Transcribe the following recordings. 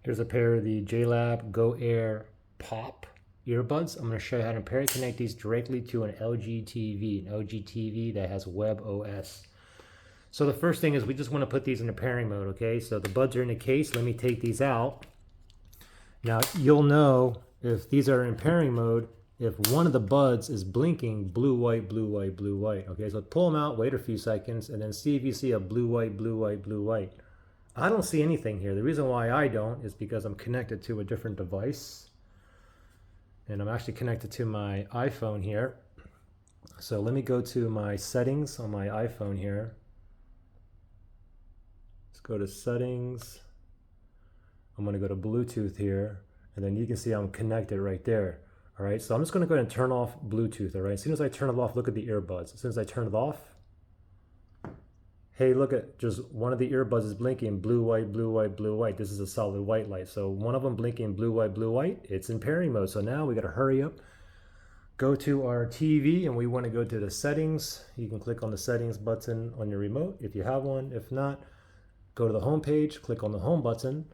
Here's a pair of the JLab Go Air Pop earbuds. I'm going to show you how to pair and connect these directly to an LG TV, that has Web OS. So the first thing is we just want to put these in a pairing mode, okay? So the buds are in the case. Let me take these out. Now you'll know if these are in pairing mode if one of the buds is blinking blue, white, blue, white, blue, white. Okay, so pull them out, wait a few seconds, and then see if you see a blue, white, blue, white, blue, white. I don't see anything here. The reason why I don't is because I'm connected to a different device. And I'm actually connected to my iPhone here. So let me go to my settings on my iPhone here. Let's go to settings. I'm going to go to Bluetooth here. And then you can see I'm connected right there. All right, so I'm just going to go ahead and turn off Bluetooth. All right, as soon as I turn it off, look at the earbuds. As soon as I turn it off, hey, look at just one of the earbuds is blinking blue, white, blue, white, blue, white. This is a solid white light. So one of them blinking blue, white, blue, white. It's in pairing mode. So now we got to hurry up, go to our TV, and we want to go to the settings. You can click on the settings button on your remote if you have one. If not, go to the home page, click on the home button,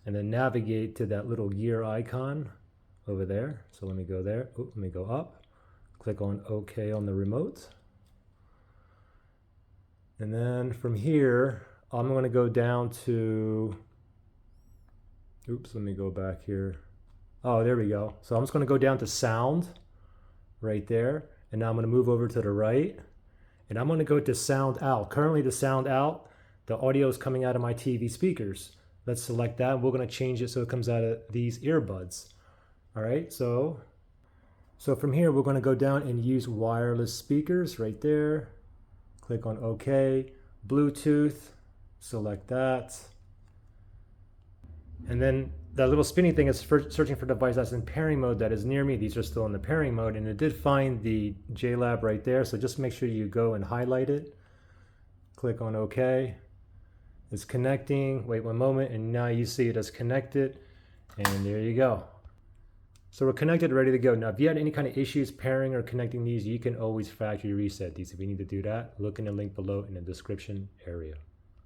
and then navigate to that little gear icon over there. So let me go there. Ooh, let me go up. Click on OK on the remote. And then from here, I'm going to go down to, oops, let me go back here. Oh, there we go. So I'm just going to go down to sound right there. And now I'm going to move over to the right. And I'm going to go to sound out. Currently the sound out, the audio is coming out of my TV speakers. Let's select that. We're going to change it so it comes out of these earbuds. All right, so from here, we're going to go down and use wireless speakers right there. Click on OK, Bluetooth, select that. And then that little spinning thing is searching for a device that's in pairing mode that is near me. These are still in the pairing mode, and it did find the JLab right there. So just make sure you go and highlight it. Click on OK. It's connecting. Wait one moment, and now you see it as connected. And there you go. So we're connected, ready to go. Now, if you had any kind of issues pairing or connecting these, you can always factory reset these. If you need to do that, look in the link below in the description area.